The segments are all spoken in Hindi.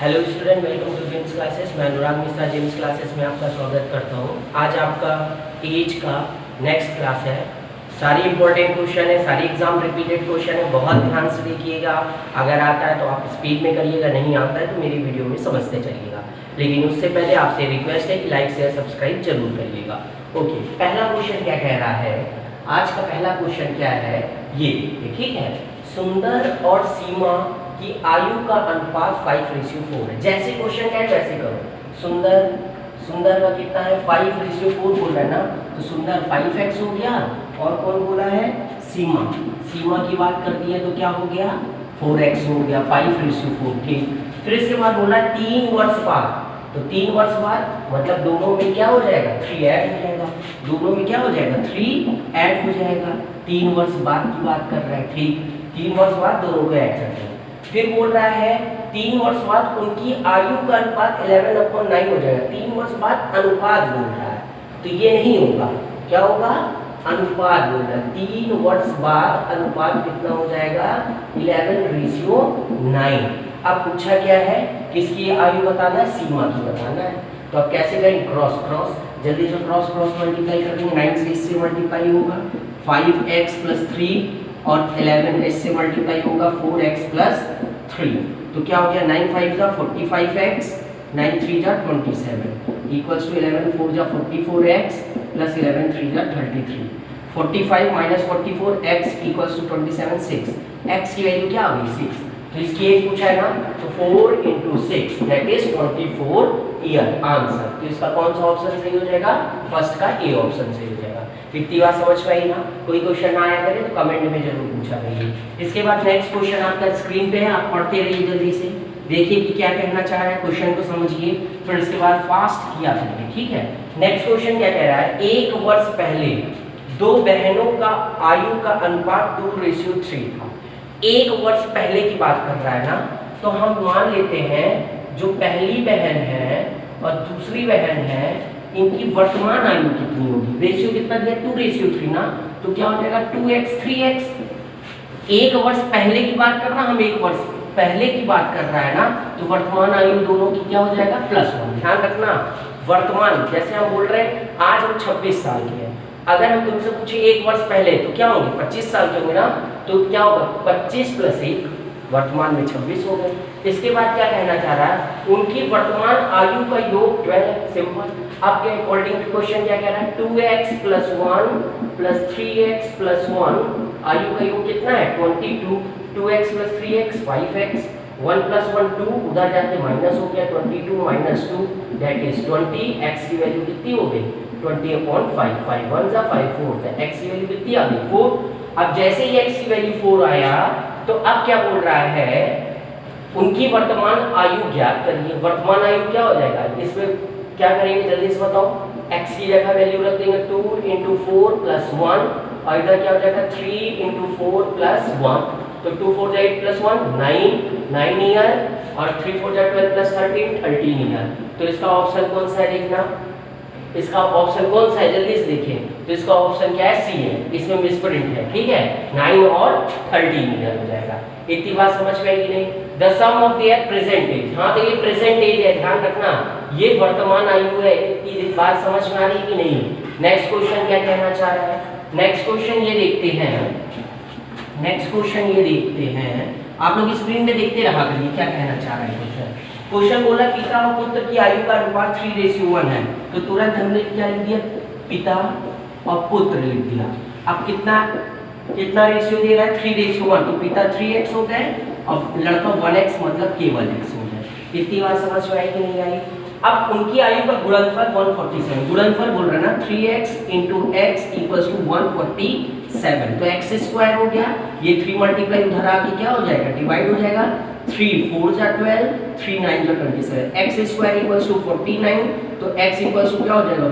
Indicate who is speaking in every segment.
Speaker 1: Hello student, welcome to James classes. मैं अनुराग मिश्रा जेम्स क्लासेस में आपका स्वागत करता हूं। आज आपका एज का नेक्स्ट क्लास है। सारी इंपॉर्टेंट क्वेश्चन है, सारी एग्जाम रिपीटेड क्वेश्चन है। बहुत ध्यान से देखिएगा। अगर आता है तो आप स्पीड में करिएगा, नहीं आता है तो मेरी वीडियो में समझते चलिएगा। लेकिन उससे पहले आपसे रिक्वेस्ट है कि लाइक शेयर सब्सक्राइब जरूर करिएगा। ओके, पहला क्वेश्चन क्या कह रहा है? आज का पहला क्वेश्चन क्या है ये, ठीक है। सुंदर और सीमा कि आयु का अनुपात 5:4 है। जैसे क्वेश्चन क्या है वैसे करो। सुंदर का कितना है? 5:4 बोल रहा है ना, तो सुंदर 5x हो गया। और कौन बोला है? सीमा की बात कर दी है तो क्या हो गया? 4x हो गया। 5:4, ठीक। फिर इसके बाद बोला 3 वर्ष बाद, तो 3 वर्ष बाद मतलब दोनों में क्या हो जाएगा? 3 ऐड हो जाएगा। दोनों में क्या हो जाएगा? 3 ऐड हो जाएगा। 3 वर्ष बाद की बात कर रहा है, ठीक। 3 वर्ष बाद दोनों को ऐड कर देंगे। फिर बोल रहा है 3 वर्ष बाद उनकी आयु का अनुपात 11/9 हो जाएगा। 3 वर्ष बाद अनुपात बोल रहा है, तो ये नहीं होगा। क्या होगा? अनुपात बोल रहा है। 3 वर्ष बाद अनुपात कितना हो जाएगा? 11:9। अब पूछा क्या है? किसकी आयु बताना है? सीमा की बताना है। तो अब कैसे करें? क्रॉस जल्दी से क्रॉस मल्टीप्लाई कर देंगे। 9 से इससे मल्टीप्लाई होगा 5x + 3 और 11 इससे मल्टीप्लाई होगा 4x + 3। तो क्या हो गया? 9 5 जा 45x, 9 3 जा 27 इक्वल्स टू 11 4 जा 44x + 11 3 जा 33। 45 - 44 x इक्वल्स टू 27 6। x की वैल्यू क्या आ गई? 6। तो इसकी एज पूछा है ना, तो 4 × 6 दैट इज 24 ईयर आंसर। तो इसका कौन सा ऑप्शन सही हो जाएगा? फर्स्ट का ए ऑप्शन सही हो जाएगा। इतनी बात समझ पाई ना? कोई क्वेश्चन ना आया करे तो कमेंट में जरूर पूछा करिए। इसके बाद नेक्स्ट क्वेश्चन आपका स्क्रीन पे है, आप पढ़ते रहिए जल्दी से। देखिए कि क्या कहना चाह रहा है, क्वेश्चन को समझिए, फिर इसके बाद फास्ट किया करिए, ठीक है। नेक्स्ट क्वेश्चन क्या कह रहा है? 1 वर्ष पहले 2 बहनों का आयु का अनुपात 2:3 था। 1 वर्ष पहले की बात कर रहा है ना, तो हम मान लेते हैं जो पहली बहन है और दूसरी बहन है, इनकी वर्तमान आयु कितनी होगी? रेशियो कितना दिया? 2:3 ना, तो क्या हो जाएगा? 2x 3x। 1 वर्ष पहले की बात कर रहा, हम 1 वर्ष पहले की बात कर रहा है ना, तो वर्तमान आयु दोनों की क्या हो जाएगा? +1। ध्यान रखना, वर्तमान जैसे हम बोल रहे हैं आज हम 26 साल के हैं। अगर हम तुमसे पूछे 1 वर्ष पहले तो क्या होंगे? 25 साल के होंगे ना, तो क्या होगा? 25 + 1 वर्तमान में 26 हो गए। इसके बाद क्या कहना चाह रहा है? उनकी वर्तमान आयु का योग 12। सिंपल। आपके अकॉर्डिंग टू क्वेश्चन क्या कह रहा है? 2x + 1 + 3x + 1 आयु का योग कितना है? 22। 2x + 3x 5x, 1 + 1 2, उधर जाके माइनस हो गया 22 - 2 दैट इज 20। x की वैल्यू कितनी हो गई? 20/5। 5 1 जा 5 4, तो x की वैल्यू कितनी आ गई? 4। अब जैसे ही x की वैल्यू 4 आया, तो अब क्या बोल रहा है? उनकी वर्तमान आयु ज्ञात करिए। वर्तमान आयु क्या हो जाएगा? इसमें क्या करेंगे जल्दी से बताओ? x की जगह वैल्यू रख देंगे 2 × 4 + 1, और इधर क्या हो जाएगा? 3 × 4 + 1, तो 2 4 जा 8 + 1 9 ईयर, और 3 4 जा 12 + 13 ईयर। तो इसका ऑप्शन कौन सा है? देखना, इसका ऑप्शन कौन सा है? जल्दी से देखें। तो इसका ऑप्शन क्या है? सी है। इसमें मिसप्रिंट है, ठीक है। 9 और 13 ईयर हो जाएगा। इतनी बात समझ में आई कि नहीं? The sum of their present age, हाँ तो ये प्रेजेंट एज है, ध्यान रखना, ये वर्तमान आयु है। इतनी बात समझ में आ रही कि नहीं? नेक्स्ट क्वेश्चन क्या कहना चाह रहा है? नेक्स्ट क्वेश्चन ये देखते हैं, आप लोग स्क्रीन में देखते रहा करिए क्या कहना चाह रहा है क्वेश्चन। बोला पिता और पुत्र की आयु का अनुपात 3:1 है, तो तुरंत हमने क्या लिख दिया? पिता और पुत्र लिख दिया। अब कितना रेशियो दे रहा है? 3:1, तो पिता 3x हो गए और लड़का 1x, मतलब केवल x हो गए। इतनी बात समझ में आई कि नहीं आई? अब उनकी आयु का गुणनफल 147, गुणनफल बोल रहा है ना, 3x × x = 147, तो x² हो गया। ये 3 मल्टीप्लाई उधर आके क्या हो जाएगा? डिवाइड हो जाएगा। 3 4 जा 12, 3 9 जा 27, x² = 49, तो x = क्या हो जाएगा?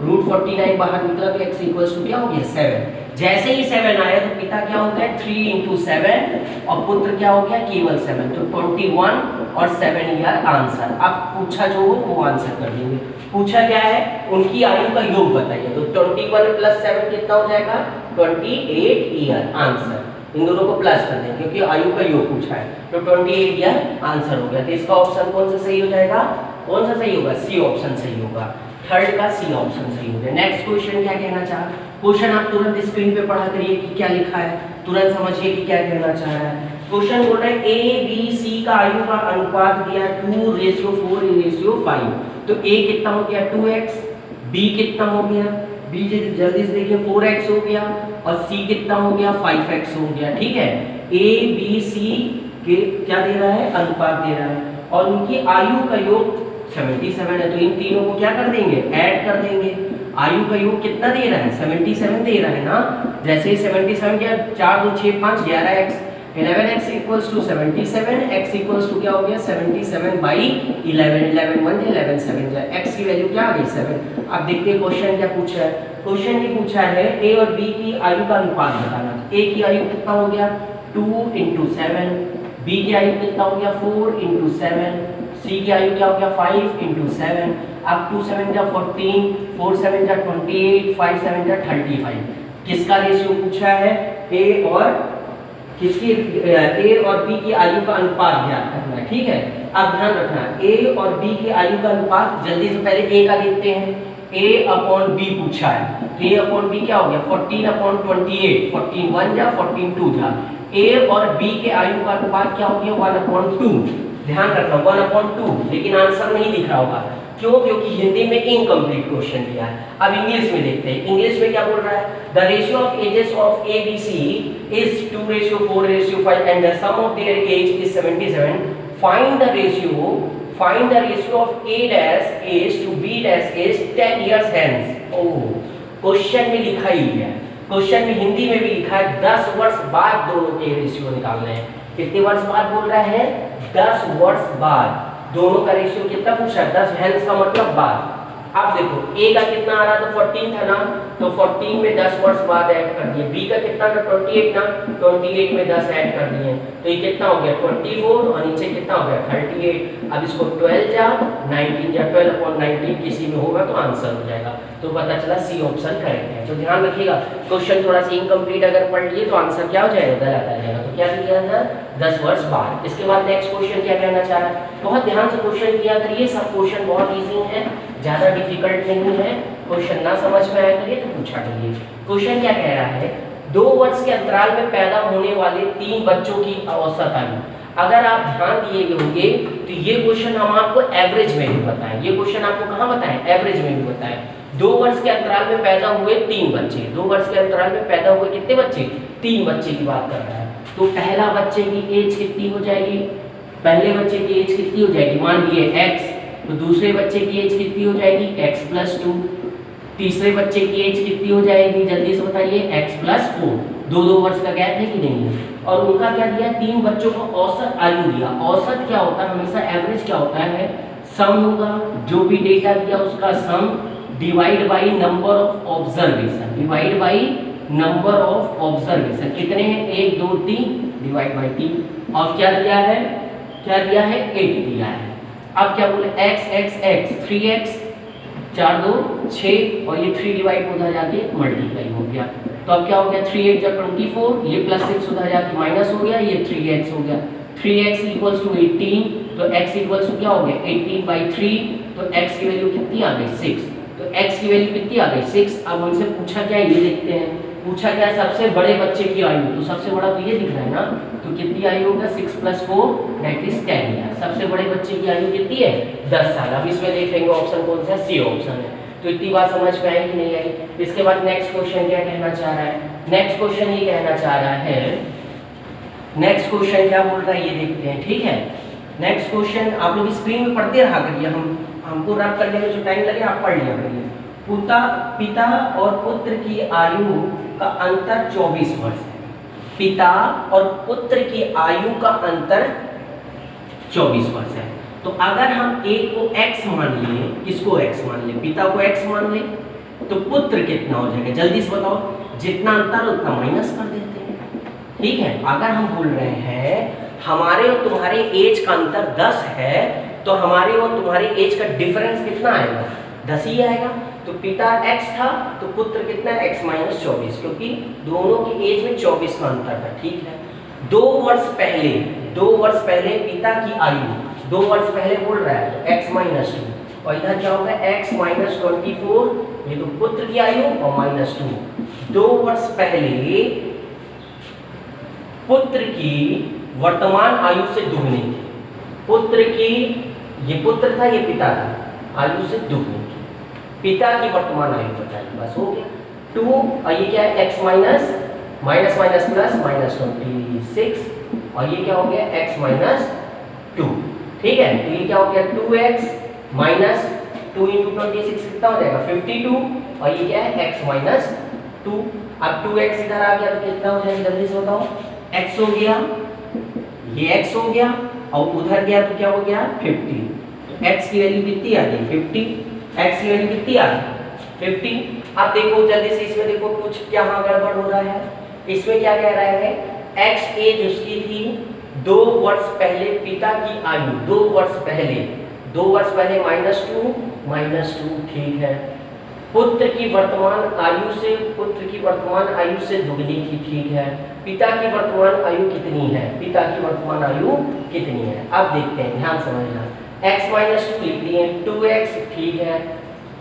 Speaker 1: √49 बाहर निकला तो x = क्या हो गया? 7। जैसे ही 7 आया तो पिता क्या हो गया? 3 × 7, और पुत्र क्या हो गया? केवल 7, तो 21 और 7 ईयर आंसर। अब पूछा जो हो वो आंसर कर देंगे। पूछा क्या है? उनकी आयु का योग बताइए, तो 21 + 7 कितना हो जाएगा? 28 ईयर आंसर। इन दोनों को प्लस कर दें क्योंकि आयु का योग पूछा है। तो 28 यह आंसर हो गया। तो इसका ऑप्शन कौन सा सही हो जाएगा? कौन सा सही होगा? सी ऑप्शन सही होगा। थर्ड का सी ऑप्शन सही हो गया। नेक्स्ट क्वेश्चन क्या कहना चाह, क्वेश्चन आप तुरंत स्क्रीन पे पढ़ा करिए कि क्या लिखा है, तुरंत समझिए कि क्या कहना चाह रहा है। क्वेश्चन बोल रहा है ए बी सी का आयु का अनुपात दिया 2:4:5। तो ए कितना हो गया 2x, बी कितना हो गया, बी जल्दी से देखिए 4x हो गया और सी कितना हो गया 5x हो गया। ठीक है, ए बी सी के क्या दे रहा है? अनुपात दे रहा है और उनकी आयु का योग 77 है। तो इन तीनों को क्या कर देंगे? ऐड कर देंगे। आयु का योग कितना दे रहा है? 77 दे रहा है ना। जैसे ही 77 क्या 4 2 6 5 11x 11x equals to 77, x equals to क्या हो गया 77 बाई 11, 11 1 11 7 जाए, x की वैल्यू क्या आ गई 7। अब देखते हैं क्वेश्चन क्या पूछा है। क्वेश्चन ये पूछा है a और b की आयु का अनुपात बताना। a की आयु कितना हो गया 2 × 7, b की आयु कितना हो गया 4 × 7, c की आयु क्या हो गया 5 × 7। अब 2 7 जा 14, 4 7 जा 28, 5 7 जा 35। किसका रेशियो पूछा है? a और किसकी a और b की आयु का अनुपात ज्ञात करना है। ठीक है, अब ध्यान रखना a और b की आयु का अनुपात, जल्दी से पहले a का देखते हैं। a/b पूछा है तो a/b क्या हो गया 14/28, 14 1 जा 14 2 जा। a और b के आयु का अनुपात क्या हो गया 1/2। ध्यान रखना 1/2, लेकिन आंसर नहीं दिख रहा होगा। क्यों? क्योंकि हिंदी में इनकम्प्लीट क्वेश्चन दिया है। अब इंग्लिश में देखते हैं, इंग्लिश में क्या बोल रहा है? The ratio of ages of A B C is 2:4:5 and the sum of their age is 77। Find the ratio of a dash age to b dash age 10 years hence। Oh, question में लिखा ही है, क्वेश्चन में हिंदी में भी लिखा है 10 वर्ष बाद दोनों के रेशियो निकालने हैं। कितने वर्ष बाद बोल रहा है? 10 वर्ष बाद दोनों का रेशियो कितना पूछा है? 10 हेंस का मतलब बाद। अब देखो a का कितना आ रहा था 14 था ना, तो 14 में 10 वर्ष बाद ऐड कर दिए। b का कितना था 28 ना, 28 में 10 ऐड कर दिए, तो ये कितना हो गया 24 और नीचे कितना हो गया 38। अब इसको 12 जा 19 जा 12/19 किसी में होगा तो आंसर हो जाएगा। तो पता चला सी ऑप्शन करेक्ट है। तो ध्यान रखिएगा, क्वेश्चन थोड़ा सा इनकम्प्लीट अगर पढ़ लिए तो आंसर क्या हो जाएगा? गलत आ जाएगा। तो क्या दिया था 10 वर्ष बाद। इसके बाद नेक्स्ट क्वेश्चन क्या कहना चाह रहा है? बहुत ध्यान से क्वेश्चन किया करिए, सब क्वेश्चन बहुत ईजी है, ज्यादा डिफिकल्ट नहीं है। क्वेश्चन ना समझ में आया करिए तो पूछा करिए। क्वेश्चन क्या कह रहा है? 2 वर्ष के अंतराल में पैदा होने वाले 3 बच्चों की औसत आयु। अगर आप ध्यान दिए होंगे तो ये क्वेश्चन हम आपको एवरेज में भी बताएं। ये क्वेश्चन आपको कहाँ बताएं? एवरेज में भी बताएं। 2 वर्ष के अंतराल में पैदा हुए 3 बच्चे, 2 वर्ष के अंतराल में पैदा हुए कितने बच्चे? 3 बच्चे की बात कर रहा है। तो पहला बच्चे की एज कितनी हो जाएगी? पहले बच्चे की एज कितनी हो जाएगी? मान लिए x, तो दूसरे बच्चे की एज कितनी हो जाएगी? x + 2। तीसरे बच्चे की एज कितनी हो जाएगी? जल्दी से बताइए x + 4। 2-2 वर्ष का गैप है कि नहीं है? और उनका क्या दिया? 3 बच्चों को औसत आयु दिया। औसत क्या होता है? हमेशा एवरेज क्या होता है? सम होगा, जो भी डेटा दिया उसका sum divide by number of observation, divide by number of observation. कितने हैं? 1 2 3 डिवाइड बाई 3। और क्या दिया है? क्या दिया है? 8 दिया है। अब क्या बोले? x 3x 4 2 6 और ये 3 डिवाइड उधर जाके मल्टीप्लाई हो गया। तो अब क्या हो गया 3 8 जा 24, ये +6 उधर जाके माइनस हो गया, ये 3x हो गया। 3x = 18, तो x = क्या हो गया 18/3। तो x की वैल्यू कितनी आ गई 6। तो x की वैल्यू कितनी आ गई 6। अब हमसे पूछा क्या है ये देखते हैं। पूछा क्या है? सबसे बड़े बच्चे की आयु। तो सबसे बड़ा तो ये दिख रहा है ना, तो कितनी आयु होगा 6 + 4 = 10 ईयर। सबसे बड़े बच्चे की आयु कितनी है? 10 साल। अब इसमें देखेंगे ऑप्शन कौन सा है? सी ऑप्शन है। तो इतनी बात समझ में आई कि नहीं आई? इसके बाद नेक्स्ट क्वेश्चन क्या कहना चाह रहा है? नेक्स्ट क्वेश्चन ये कहना चाह रहा है, नेक्स्ट क्वेश्चन क्या बोल रहा है ये देखते हैं। ठीक है, नेक्स्ट क्वेश्चन आप लोग स्क्रीन में पढ़ते रहा करिए, हमको रब करने में जो टाइम लगे आप पढ़ लिया करिए। पिता और पुत्र की आयु का अंतर 24 वर्ष है। पिता और पुत्र की आयु का अंतर 24 वर्ष है। तो अगर हम एक को x मान लिए, किसको x मान ले? पिता को x मान ले, तो पुत्र कितना हो जाएगा? जल्दी से बताओ। जितना अंतर उतना माइनस कर देते हैं। ठीक है, अगर हम बोल रहे हैं हमारे और तुम्हारे एज का अंतर 10 है, तो हमारे और तुम्हारे एज का डिफरेंस कितना आएगा? 10 ही आएगा। तो पिता x था तो पुत्र कितना है x माइनस 24, क्योंकि दोनों की एज में 24 का अंतर था। ठीक है, 2 वर्ष पहले पिता की आयु 2 वर्ष पहले बोल रहा है तो x माइनस 2, और इधर क्या होगा x माइनस 24, ये तो पुत्र की आयु और माइनस 2। 2 वर्ष पहले पुत्र की वर्तमान आयु से दुगनी थी, पुत्र की, ये पुत्र था ये पिता था, आयु से दुगनी थी, पिता की वर्तमान आयु बताइए, बस हो गया। 2 और ये क्या है x minus minus minus plus minus 26, और ये क्या हो गया x माइनस 2। ठीक है, तो ये क्या हो गया 2x माइनस 2 इंटू 26 कितना हो जाएगा 52, और ये क्या है x माइनस 2। अब 2x इधर आ गया तो कितना हो जाएगा जल्दी से बताओ, x हो गया, ये x हो गया, और उधर गया तो क्या हो गया 50। तो x की वैल्यू कितनी आ गई 50, x की वैल्यू कितनी आ गई 50। अब देखो जल्दी से इसमें देखो कुछ क्या गड़बड़ हो रहा है, इसमें क्या कह रहा है x एज उसकी थी 2 वर्ष पहले पिता की आयु, 2 वर्ष पहले माइनस 2, ठीक है। पुत्र की वर्तमान आयु से दुगनी थी, ठीक है। पिता की वर्तमान आयु कितनी है, अब देखते हैं, ध्यान समझना। x माइनस 2 लिख दिए, 2x, ठीक है,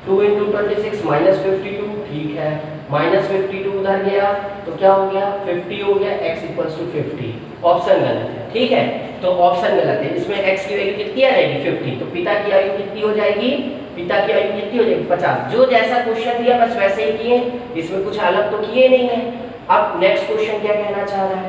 Speaker 1: 2 इंटू 26 माइनस 52, ठीक है, माइनस 52 उधर गया तो क्या हो गया 50 हो गया, x इक्वल्स टू 50। ऑप्शन गलत है, ठीक है, तो ऑप्शन गलत है, इसमें x की वैल्यू कितनी आ जाएगी 50, तो पिता की आयु कितनी हो जाएगी 50। जो जैसा क्वेश्चन दिया बस वैसे ही किए, इसमें कुछ अलग तो किए नहीं है। अब नेक्स्ट क्वेश्चन क्या कहना चाह रहा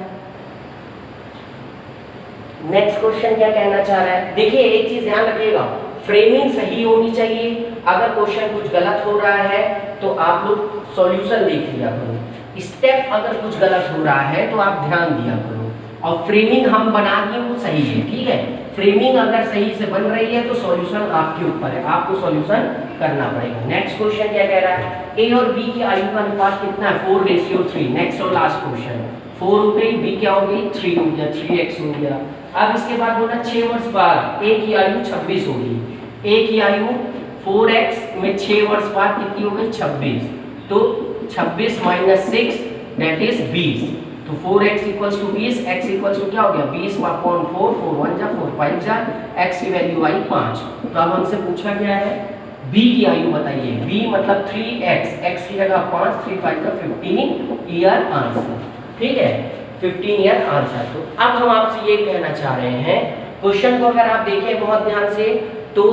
Speaker 1: है, देखिए एक चीज ध्यान रखिएगा, फ्रेमिंग सही होनी चाहिए। अगर क्वेश्चन कुछ गलत हो रहा है तो आप लोग सॉल्यूशन देख लिया करो, स्टेप अगर कुछ गलत हो रहा है तो आप ध्यान दिया करो, और फ्रेमिंग हम बना दिए वो सही है, ठीक है। फ्रेमिंग अगर सही से बन रही है तो सॉल्यूशन आपके ऊपर है, आपको सॉल्यूशन करना पड़ेगा। नेक्स्ट क्वेश्चन क्या कह रहा है, a और b की आयु का अनुपात कितना है 4:3। नेक्स्ट और लास्ट क्वेश्चन, 4 हो गई, b क्या हो गई 3 हो गया, 3x हो गया। अब इसके बाद बोला 6 वर्ष बाद a की आयु 26 होगी, a की आयु 4x में 6 वर्ष बाद कितनी हो गई 26, तो 26 माइनस 6 दैट इज 20, तो 4x equals to 20, x equals to क्या हो गया 20/4, 4 1 जा 4 5 जा, x की वैल्यू आई 5। तो अब हमसे पूछा गया है b की आयु बताइए, b मतलब 3x, x की जगह 5, 3 5 का 15 ईयर आंसर, ठीक है, 15 ईयर आंसर। तो अब हम आपसे ये कहना चाह रहे हैं, क्वेश्चन को अगर आप देखें बहुत ध्यान से तो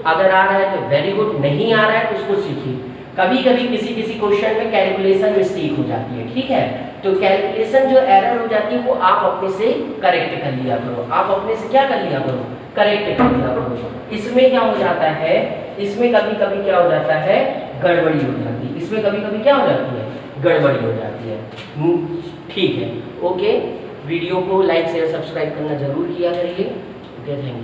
Speaker 1: अगर आ रहा है तो वेरी गुड, नहीं आ रहा है तो उसको सीखिए। कभी कभी किसी क्वेश्चन में कैलकुलेशन मिस्टेक हो जाती है, ठीक है, तो कैलकुलेशन जो एरर हो जाती है वो आप अपने से करेक्ट कर लिया करो, करेक्ट कर लिया करो। इसमें क्या हो जाता है, इसमें कभी कभी क्या हो जाता है गड़बड़ी हो जाती है, इसमें कभी कभी क्या हो जाती है गड़बड़ी हो जाती है, ठीक है। ओके, वीडियो को लाइक शेयर सब्सक्राइब करना जरूर किया करिए। Okay, thank you.